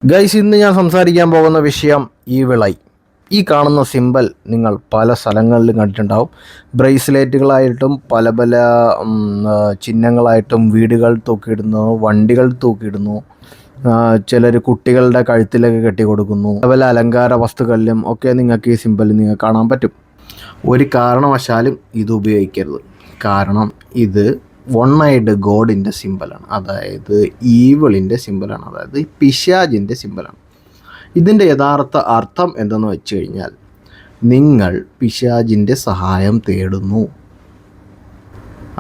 Guys, ഇന്ന് ഞാൻ സംസാരിക്കാൻ പോകുന്ന വിഷയം ഈവിളൈ. ഈ കാണുന്ന സിമ്പൽ നിങ്ങൾ പല സ്ഥലങ്ങളിലും കണ്ടിട്ടുണ്ടാവും. ബ്രേസ്ലെറ്റുകളായിട്ടും പല പല ചിഹ്നങ്ങളായിട്ടും വീടുകൾ തൂക്കിയിടുന്നു, വണ്ടികൾ തൂക്കിയിടുന്നു, ചിലർ കുട്ടികളുടെ കഴുത്തിലൊക്കെ കെട്ടിക്കൊടുക്കുന്നു. പല പല അലങ്കാര വസ്തുക്കളിലും ഒക്കെ നിങ്ങൾക്ക് ഈ സിമ്പൽ നിങ്ങൾക്ക് കാണാൻ പറ്റും. ഒരു കാരണവശാലും ഇത് ഉപയോഗിക്കരുത്. കാരണം ഇത് വൺ ഐഡ് ഗോഡിൻ്റെ സിമ്പലാണ്, അതായത് ഈവിളിൻ്റെ സിമ്പലാണ്, അതായത് പിശാചിൻ്റെ സിമ്പലാണ്. ഇതിൻ്റെ യഥാർത്ഥ അർത്ഥം എന്തെന്ന് വെച്ച് കഴിഞ്ഞാൽ, നിങ്ങൾ പിശാചിൻ്റെ സഹായം തേടുന്നു.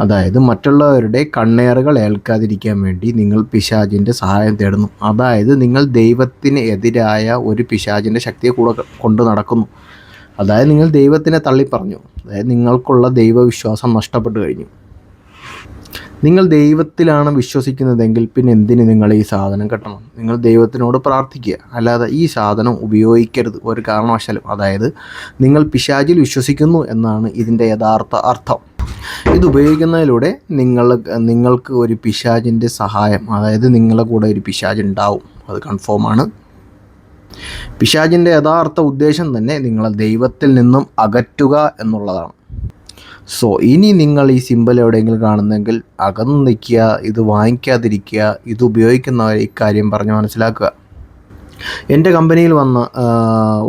അതായത് മറ്റുള്ളവരുടെ കണ്ണേറുകൾ ഏൽക്കാതിരിക്കാൻ വേണ്ടി നിങ്ങൾ പിശാചിൻ്റെ സഹായം തേടുന്നു. അതായത് നിങ്ങൾ ദൈവത്തിന് എതിരായ ഒരു പിശാചിൻ്റെ ശക്തിയെ കൂടെ കൊണ്ട് നടക്കുന്നു. അതായത് നിങ്ങൾ ദൈവത്തിനെ തള്ളിപ്പറഞ്ഞു. അതായത് നിങ്ങൾക്കുള്ള ദൈവവിശ്വാസം നഷ്ടപ്പെട്ടു കഴിഞ്ഞു. നിങ്ങൾ ദൈവത്തിലാണ് വിശ്വസിക്കുന്നതെങ്കിൽ പിന്നെ എന്തിന് നിങ്ങൾ ഈ സാധനം കെട്ടണം? നിങ്ങൾ ദൈവത്തിനോട് പ്രാർത്ഥിക്കുക, അല്ലാതെ ഈ സാധനം ഉപയോഗിക്കരുത് ഒരു കാരണവശാലും. അതായത് നിങ്ങൾ പിശാചിൽ വിശ്വസിക്കുന്നു എന്നാണ് ഇതിൻ്റെ യഥാർത്ഥ അർത്ഥം. ഇത് ഉപയോഗിക്കുന്നതിലൂടെ നിങ്ങൾക്ക് ഒരു പിശാചിൻ്റെ സഹായം, അതായത് നിങ്ങളുടെ കൂടെ ഒരു പിശാച് ഉണ്ടാവും, അത് കൺഫേമാണ്. പിശാചിൻ്റെ യഥാർത്ഥ ഉദ്ദേശം തന്നെ നിങ്ങളെ ദൈവത്തിൽ നിന്നും അകറ്റുക എന്നുള്ളതാണ്. സോ ഇനി നിങ്ങൾ ഈ സിമ്പൽ എവിടെയെങ്കിലും കാണുന്നെങ്കിൽ അകന്ന് നിൽക്കുക, ഇത് വാങ്ങിക്കാതിരിക്കുക. ഇത് ഉപയോഗിക്കുന്നവരെ ഇക്കാര്യം പറഞ്ഞ് മനസ്സിലാക്കുക. എൻ്റെ കമ്പനിയിൽ വന്ന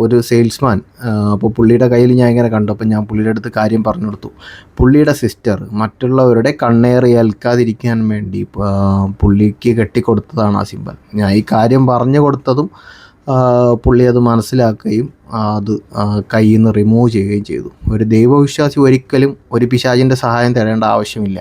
ഒരു സെയിൽസ്മാൻ, അപ്പോൾ പുള്ളിയുടെ കയ്യിൽ ഞാൻ ഇങ്ങനെ കണ്ടു. അപ്പോൾ ഞാൻ പുള്ളിയുടെ അടുത്ത് കാര്യം പറഞ്ഞു കൊടുത്തു. പുള്ളിയുടെ സിസ്റ്റർ മറ്റുള്ളവരുടെ കണ്ണേറ് ഏൽക്കാതിരിക്കാൻ വേണ്ടി പുള്ളിക്ക് കെട്ടിക്കൊടുത്തതാണ് ആ സിമ്പൽ. ഞാൻ ഈ കാര്യം പറഞ്ഞു കൊടുത്തതും പുള്ളി അത് മനസ്സിലാക്കുകയും അത് കയ്യിൽ നിന്ന് റിമൂവ് ചെയ്യുകയും ചെയ്തു. ഒരു ദൈവവിശ്വാസി ഒരിക്കലും ഒരു പിശാചിൻ്റെ സഹായം തേടേണ്ട ആവശ്യമില്ല.